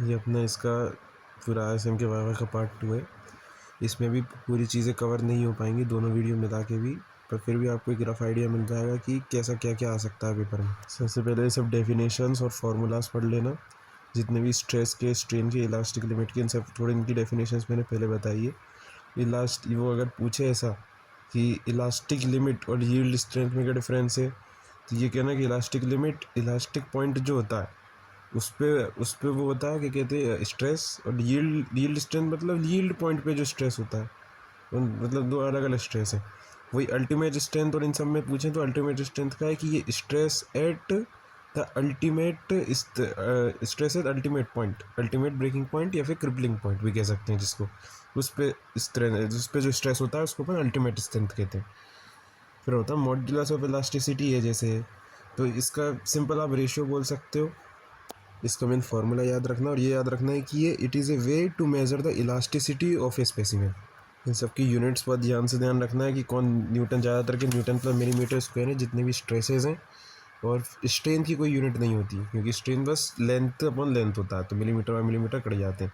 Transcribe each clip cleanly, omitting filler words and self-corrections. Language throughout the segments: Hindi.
ये अपना इसका पूरा ISM के वाईवा का पार्ट 2 है। इसमें भी पूरी चीज़ें कवर नहीं हो पाएंगी दोनों वीडियो मिला के भी, पर फिर भी आपको एक रफ आइडिया मिल जाएगा कि कैसा क्या क्या आ सकता है पेपर में। सबसे पहले सब डेफिनेशंस और फार्मूलाज पढ़ लेना, जितने भी स्ट्रेस के, स्ट्रेन के, इलास्टिक लिमिट के, इन सब थोड़े इनकी डेफिनेशंस मैंने पहले बताई है। वो अगर पूछे ऐसा कि इलास्टिक लिमिट और यील्ड स्ट्रेंथ में क्या डिफरेंस है, तो ये कहना कि इलास्टिक लिमिट, इलास्टिक पॉइंट जो होता है उस पे वो होता है, क्या कहते हैं, स्ट्रेस, और यील्ड स्ट्रेंथ मतलब यील्ड पॉइंट पे जो स्ट्रेस होता है, मतलब दो अलग अलग स्ट्रेस है। वही अल्टीमेट स्ट्रेंथ, और इन सब में पूछें तो अल्टीमेट स्ट्रेंथ का है कि ये stress at the ultimate stress at ultimate point, ultimate breaking point या फिर क्रिपलिंग पॉइंट भी कह सकते हैं, जिसको उस पे जो स्ट्रेस होता है उसको अपन अल्टीमेट स्ट्रेंथ कहते हैं। फिर होता है मॉड्यूलस ऑफ इलास्टिसिटी है जैसे, तो इसका सिंपल आप रेशियो बोल सकते हो। इसका मेन फार्मूला याद रखना, और ये याद रखना है कि ये it is a way to measure the elasticity of a specimen. इन सब की यूनिट्स पर ध्यान रखना है कि कौन न्यूटन, ज़्यादातर के न्यूटन पर मिलीमीटर स्क्वायर है जितने भी स्ट्रेसेस हैं, और स्ट्रेन की कोई यूनिट नहीं होती क्योंकि स्ट्रेन बस लेंथ अपॉन लेंथ होता है, तो मिलीमीटर बाय मिलीमीटर कट जाते हैं।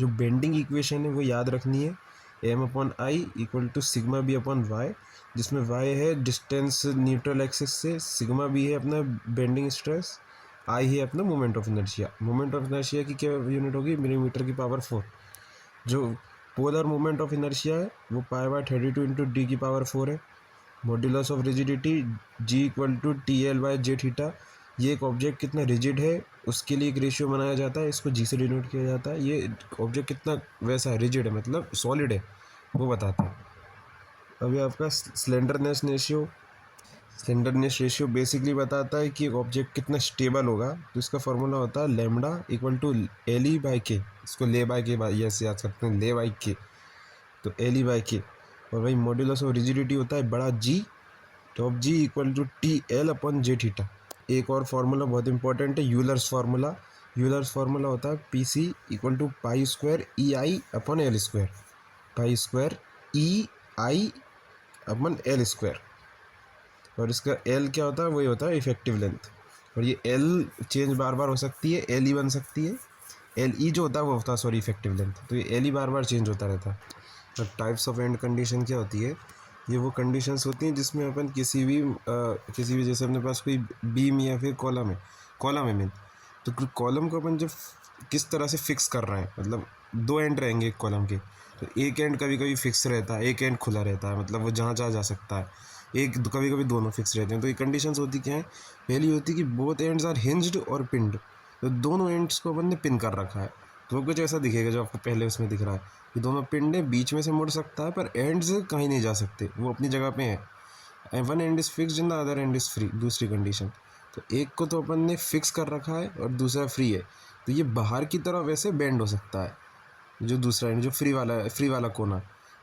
जो बेंडिंग इक्वेशन है वो याद रखनी है, m/I = σb/y, जिसमें y है डिस्टेंस न्यूट्रल एक्सिस से, सिग्मा भी है अपना बेंडिंग स्ट्रेस, आई है अपना moment of inertia. Moment of inertia की क्या यूनिट होगी, mm/4। जो पोलर मोमेंट ऑफ इनर्शिया है वो π/32 × d⁴ है। Modulus of rigidity G = TL/J theta. ये एक ऑब्जेक्ट कितना रिजिड है उसके लिए एक रेशियो बनाया जाता है, इसको जी से डिनोट किया जाता है। ये ऑब्जेक्ट कितना वैसा है, रिजिड है मतलब सॉलिड है, वो बताता है। अभी आपका स्लेंडरनेस रेशियो बेसिकली बताता है कि एक ऑब्जेक्ट कितना स्टेबल होगा, तो इसका फॉर्मूला होता है λ = LE/K। इसको ले/K यस याद सकते हैं, ले/K, तो LE/K। और वही मॉड्यूलस ऑफ रिजिडिटी होता है बड़ा G, तो अब G = TL/J थीटा। एक और फार्मूला बहुत इंपॉर्टेंट है, यूलर्स फार्मूला। यूलर्स फार्मूला होता है PC = π² EI/L², π² EI/L²। और इसका L क्या होता है, वही होता है इफेक्टिव लेंथ। और ये L चेंज बार बार हो सकती है, LE बन सकती है, LE जो होता है वो होता है सॉरी इफेक्टिव लेंथ, तो ये LE बार बार चेंज होता रहता है। और टाइप्स ऑफ एंड कंडीशन क्या होती है, ये वो कंडीशंस होती हैं जिसमें अपन किसी भी जैसे अपने पास कोई बीम या फिर कॉलम है मीन, तो कॉलम को अपन जब किस तरह से फिक्स कर रहे हैं, मतलब दो एंड रहेंगे एक कॉलम के, तो एक एंड कभी कभी फिक्स रहता है, एक एंड खुला रहता है, मतलब वो जहाँ जा सकता है। कभी कभी दोनों फिक्स रहते हैं। तो ये कंडीशंस होती क्या है, पहली होती है कि बोथ एंड्स आर हिंज्ड और पिन्ड, तो दोनों एंड्स को अपन ने पिन कर रखा है। तो कुछ ऐसा दिखेगा जो आपको पहले उसमें दिख रहा है कि दोनों पिंड है, बीच में से मुड़ सकता है पर एंड्स कहीं नहीं जा सकते, वो अपनी जगह पे हैं। One and is fixed and the other and is free, दूसरी कंडीशन। तो एक को तो अपन ने फिक्स कर रखा है और दूसरा फ्री है, तो ये बाहर की तरफ वैसे बेंड हो सकता है, जो दूसरा एंड जो फ्री वाला कोना।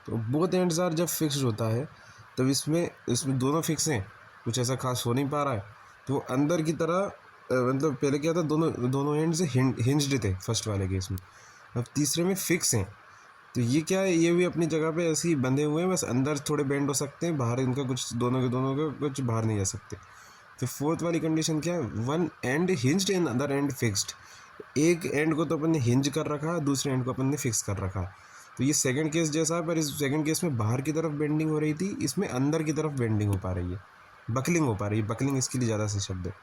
तो बोथ एंड्स आर जब फिक्स्ड होता है तब इसमें दोनों फिक्स हैं, कुछ ऐसा खास हो नहीं पा रहा है, तो अंदर की तरह मतलब पहले क्या था, दोनों एंड से हिंज्ड थे फर्स्ट वाले केस में, अब तीसरे में फिक्स हैं। तो ये क्या है, ये भी अपनी जगह पे ऐसे ही बंधे हुए हैं, बस अंदर थोड़े बेंड हो सकते हैं, बाहर इनका कुछ दोनों के कुछ बाहर नहीं जा सकते। फिर फोर्थ वाली कंडीशन क्या है, one and hinged and other and fixed. एक एंड को तो अपन ने हिंज कर रखा है, दूसरे एंड को अपन ने फिक्स कर रखा है। तो ये सेकंड केस जैसा है, पर इस सेकंड केस में बाहर की तरफ बेंडिंग हो रही थी, इसमें अंदर की तरफ बेंडिंग हो पा रही है, बकलिंग हो पा रही है। बकलिंग इसके लिए ज़्यादा से शब्द है।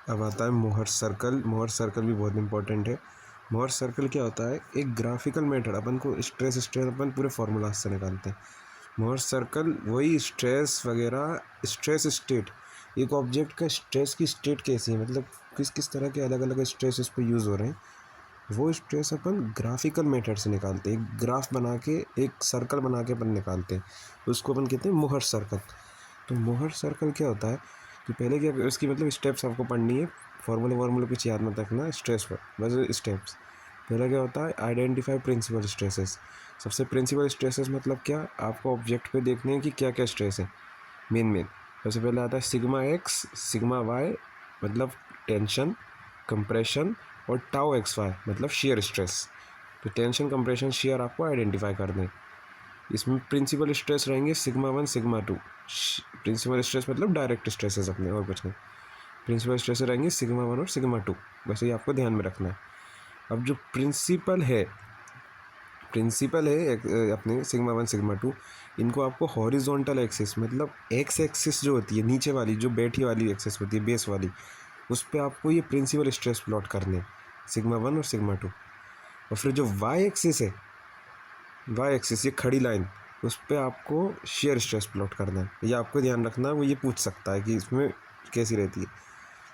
अब आता है मोहर सर्कल। मोहर सर्कल भी बहुत इंपॉर्टेंट है। मोहर सर्कल क्या होता है, एक ग्राफिकल मेथड, अपन को स्ट्रेस स्ट्रेन अपन पूरे फार्मूला से निकालते हैं। मोहर सर्कल वही स्ट्रेस वगैरह, स्ट्रेस स्टेट, एक ऑब्जेक्ट का स्ट्रेस की स्टेट कैसी है, मतलब किस किस तरह के अलग अलग स्ट्रेस इस पर यूज़ हो रहे हैं, वो स्ट्रेस अपन ग्राफिकल मेथड से निकालते हैं। एक ग्राफ बना के, एक सर्कल बना के अपन निकालते हैं, उसको अपन कहते हैं मोहर सर्कल। तो मोहर सर्कल क्या होता है कि पहले क्या, इसकी मतलब स्टेप्स आपको पढ़नी है, फार्मूले कुछ याद मत रखना स्ट्रेस पर, बस स्टेप्स। पहला क्या होता है, आइडेंटिफाई प्रिंसिपल स्ट्रेसेस। सबसे प्रिंसिपल स्ट्रेसेस मतलब क्या, आपको ऑब्जेक्ट पे देखने हैं कि क्या क्या स्ट्रेस है मेन। सबसे पहले आता है सिग्मा एक्स, सिग्मा वाई मतलब टेंशन, कंप्रेशन, और टाउ एक्स वाई मतलब शेयर स्ट्रेस। तो टेंशन, कंप्रेशन, शेयर आपको आइडेंटिफाई कर दें। इसमें प्रिंसिपल स्ट्रेस रहेंगे सिग्मा 1, सिग्मा 2। प्रिंसिपल स्ट्रेस मतलब डायरेक्ट स्ट्रेसेस अपने, और कुछ नहीं। प्रिंसिपल स्ट्रेस रहेंगे सिग्मा 1 और सिग्मा 2, बस ये आपको ध्यान में रखना है। अब जो प्रिंसिपल है अपने सिग्मा 1 सिग्मा 2, इनको आपको हॉरिजॉन्टल एक्सिस मतलब एक्स एक्सिस जो होती है नीचे वाली, जो बैठी वाली एक्सिस होती है बेस वाली, उस पर आपको ये प्रिंसिपल स्ट्रेस प्लॉट करने हैं, सिग्मा 1 और सिग्मा 2। और फिर जो वाई एक्सिस है, वाई एक्सिस ये खड़ी लाइन, उस पर आपको शेयर स्ट्रेस प्लॉट करना है। ये आपको ध्यान रखना है, वो ये पूछ सकता है कि इसमें कैसी रहती है।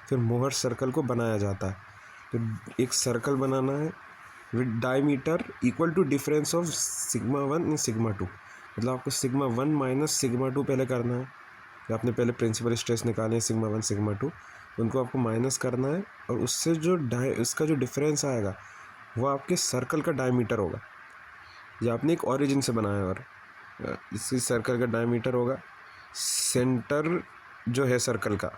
फिर मोहर सर्कल को बनाया जाता है। तो एक सर्कल बनाना है with diameter equal to difference of sigma 1 and sigma 2। मतलब आपको सिग्मा 1 माइनस सिग्मा 2 पहले करना है। आपने पहले प्रिंसिपल स्ट्रेस निकाले हैं सिग्मा 1 सिग्मा 2, उनको आपको माइनस करना है, और उससे जो इसका जो डिफरेंस आएगा वो आपके सर्कल का डायमीटर होगा। ये आपने एक ओरिजिन से बनाया, और इसी सर्कल का डायमीटर होगा। सेंटर जो है सर्कल का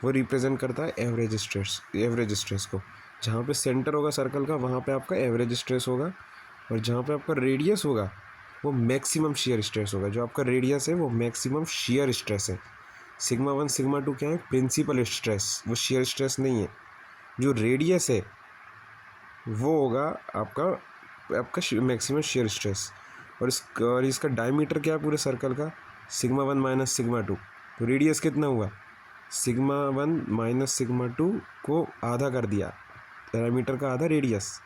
वो रिप्रेजेंट करता है एवरेज स्ट्रेस को। जहाँ पे सेंटर होगा सर्कल का वहाँ पे आपका एवरेज स्ट्रेस होगा, और जहाँ पे आपका रेडियस होगा वो मैक्सिमम शियर स्ट्रेस होगा। जो आपका रेडियस है वो मैक्सिमम शियर स्ट्रेस है। सिग्मा 1 सिग्मा 2 क्या है? प्रिंसिपल स्ट्रेस, वो शियर स्ट्रेस नहीं है। जो रेडियस है वो होगा आपका मैक्सिमम शियर स्ट्रेस। और इसका डायमीटर क्या है पूरे सर्कल का? Sigma 1 minus sigma 2। तो रेडियस कितना हुआ? सिग्मा 1 माइनस सिग्मा 2 को आधा कर दिया, डायमीटर का आधा रेडियस।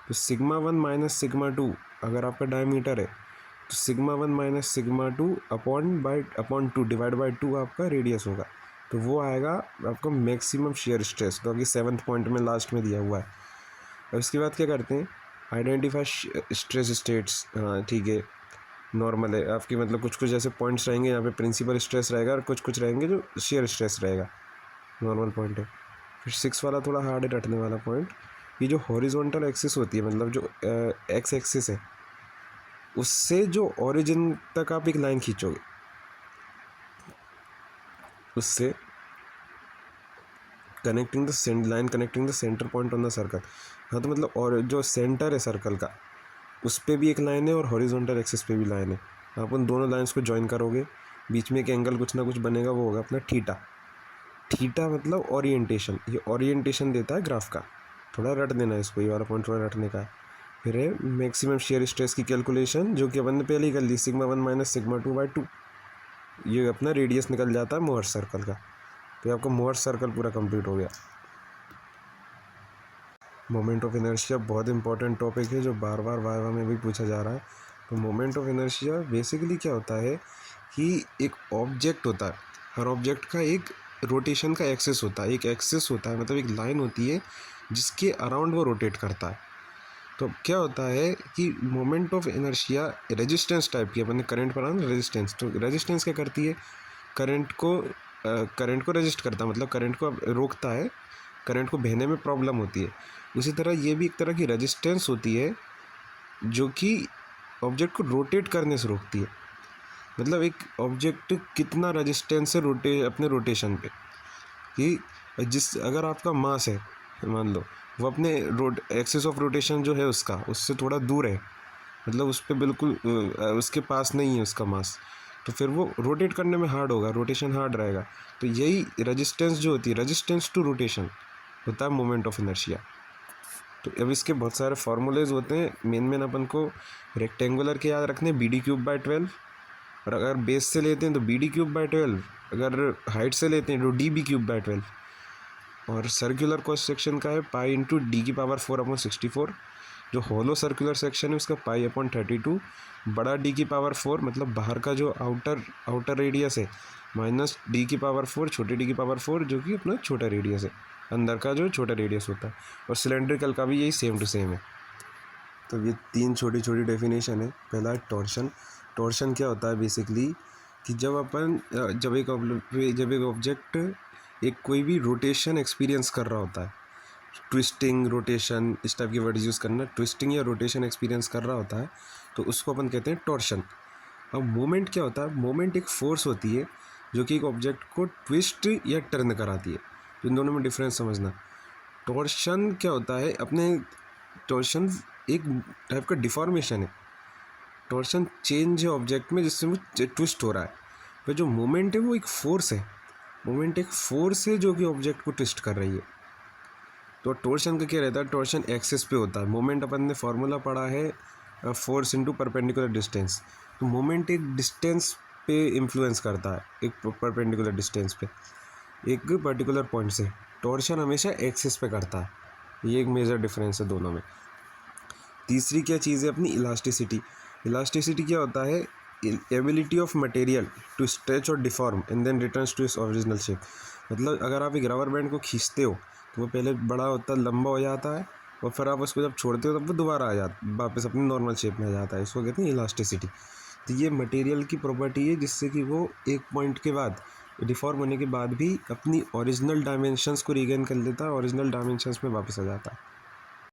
तो सिग्मा 1 माइनस सिग्मा 2 अगर आपका डायमीटर है, तो sigma 1 minus sigma 2 upon 2 divide by 2 आपका रेडियस होगा। तो वो आएगा आपका मैक्सिमम शियर स्ट्रेस, जो कि 7th पॉइंट में लास्ट में दिया हुआ है। और इसके बाद क्या करते हैं? Identify stress states. हाँ ठीक है, नॉर्मल है आपकी, मतलब कुछ कुछ ऐसे पॉइंट्स रहेंगे यहाँ पे प्रिंसिपल स्ट्रेस रहेगा, और कुछ कुछ रहेंगे जो शेयर स्ट्रेस रहेगा। नॉर्मल पॉइंट है। फिर 6 वाला थोड़ा हार्ड है रटने वाला पॉइंट। ये जो हॉरिजॉन्टल एक्सिस होती है, मतलब जो एक्स एक्सिस है, उससे जो ओरिजिन तक आप एक लाइन खींचोगे, उससे connecting the line connecting the centre point on the circle. हाँ तो मतलब, और जो सेंटर है सर्कल का उस पर भी एक लाइन है, और हॉरिजॉन्टल एक्सिस पे भी लाइन है। आप उन दोनों लाइंस को ज्वाइन करोगे, बीच में एक एंगल कुछ ना कुछ बनेगा, वो होगा अपना थीटा। थीटा मतलब ओरिएंटेशन, ये ओरिएंटेशन देता है ग्राफ का। थोड़ा रट देना इसको, ये वाला पॉइंट थोड़ा रटने का है। फिर है मैक्सिमम शेयर स्ट्रेस की कैलकुलेशन, जो कि अपन ने पहले ही कर ली, सिग्मा 1 माइनस सिग्मा 2 बाई 2। ये अपना रेडियस निकल जाता है मोहर सर्कल का। तो आपका मोहर सर्कल पूरा कंप्लीट हो गया। मोमेंट ऑफ इनर्शिया बहुत इंपॉर्टेंट टॉपिक है, जो बार बार वाइवा में भी पूछा जा रहा है। तो मोमेंट ऑफ इनर्शिया बेसिकली क्या होता है कि एक ऑब्जेक्ट होता है, हर ऑब्जेक्ट का एक रोटेशन का एक्सिस होता है। एक एक्सिस होता है मतलब एक लाइन होती है जिसके अराउंड वो रोटेट करता है। तो क्या होता है कि moment of inertia resistance type की, अपने करंट पर ना रेजिस्टेंस, तो रेजिस्टेंस क्या करती है? करंट को रेजिस्ट करता है, मतलब करंट को रोकता है, करंट को बहने में प्रॉब्लम होती है। उसी तरह ये भी एक तरह की रेजिस्टेंस होती है जो कि ऑब्जेक्ट को रोटेट करने से रोकती है। मतलब एक ऑब्जेक्ट कितना रेजिस्टेंस है अपने रोटेशन पे, कि अगर आपका मास है, मान लो वो अपने एक्सिस ऑफ रोटेशन जो है उससे थोड़ा दूर है, मतलब उस पर बिल्कुल उसके पास नहीं है उसका मास, तो फिर वो रोटेट करने में हार्ड होगा, रोटेशन हार्ड रहेगा। तो यही रेजिस्टेंस जो होती है, रेजिस्टेंस टू रोटेशन, होता है मोमेंट ऑफ इनर्शिया। तो अब इसके बहुत सारे फार्मूलेज होते हैं। मेन अपन को रेक्टेंगुलर के याद रखने, BD³/12, और अगर बेस से लेते हैं तो BD³/12, अगर हाइट से लेते हैं तो DB³/12, और सर्कुलर क्रॉस सेक्शन का है π×10⁴/64। जो होलो सर्कुलर सेक्शन है उसका π/32, बड़ा D⁴, मतलब बाहर का जो आउटर रेडियस है, -D⁴, छोटे D⁴, जो कि अपना छोटा रेडियस है, अंदर का जो छोटा रेडियस होता है। और सिलेंड्रिकल का भी यही सेम टू सेम है। तो ये 3 छोटी छोटी डेफिनेशन है। पहला है टॉर्शन। टॉर्शन क्या होता है बेसिकली कि जब एक ऑब्जेक्ट एक कोई भी रोटेशन एक्सपीरियंस कर रहा होता है, ट्विस्टिंग, रोटेशन, इस टाइप के वर्ड्स यूज़ करना, ट्विस्टिंग या रोटेशन एक्सपीरियंस कर रहा होता है, तो उसको अपन कहते हैं टॉर्शन। अब मोमेंट क्या होता है? मोमेंट एक फोर्स होती है जो कि एक ऑब्जेक्ट को ट्विस्ट या टर्न कराती है। तो इन दोनों में डिफरेंस समझना। टॉर्शन क्या होता है? टॉर्शन एक टाइप का डिफॉर्मेशन है। टॉर्शन चेंज है ऑब्जेक्ट में जिससे वो ट्विस्ट हो रहा है। फिर जो मोमेंट है वो एक फोर्स है। मोमेंट एक फोर्स है जो कि ऑब्जेक्ट को ट्विस्ट कर रही है। तो टोर्शन का क्या रहता है, टोर्शन एक्सिस पे होता है। मोमेंट अपन ने फॉर्मूला पढ़ा है फोर्स इनटू परपेंडिकुलर डिस्टेंस। तो मोमेंट एक डिस्टेंस पे इन्फ्लुएंस करता है, एक परपेंडिकुलर डिस्टेंस पे एक पर्टिकुलर पॉइंट से। टोर्शन हमेशा एक्सिस पे करता है, ये एक मेजर डिफरेंस है दोनों में। तीसरी क्या चीज़ है अपनी, इलास्टिसिटी। इलास्टिसिटी क्या होता है, ability of material to stretch और deform and then returns to its original shape. मतलब अगर आप एक रबर बैंड को खींचते हो तो वो पहले बड़ा होता है, लंबा हो जाता है, और फिर आप उसको जब छोड़ते हो तब वो दोबारा आ जाता, वापस अपनी नॉर्मल शेप में आ जाता है। इसको कहते हैं इलास्टिसिटी। तो ये मटेरियल की प्रॉपर्टी है जिससे कि वो एक पॉइंट के बाद डिफॉर्म होने के बाद भी अपनी ओरिजिनल डायमेंशंस को रीगेन कर लेता है, ओरिजिनल डायमेंशंस में वापस आ जाता है।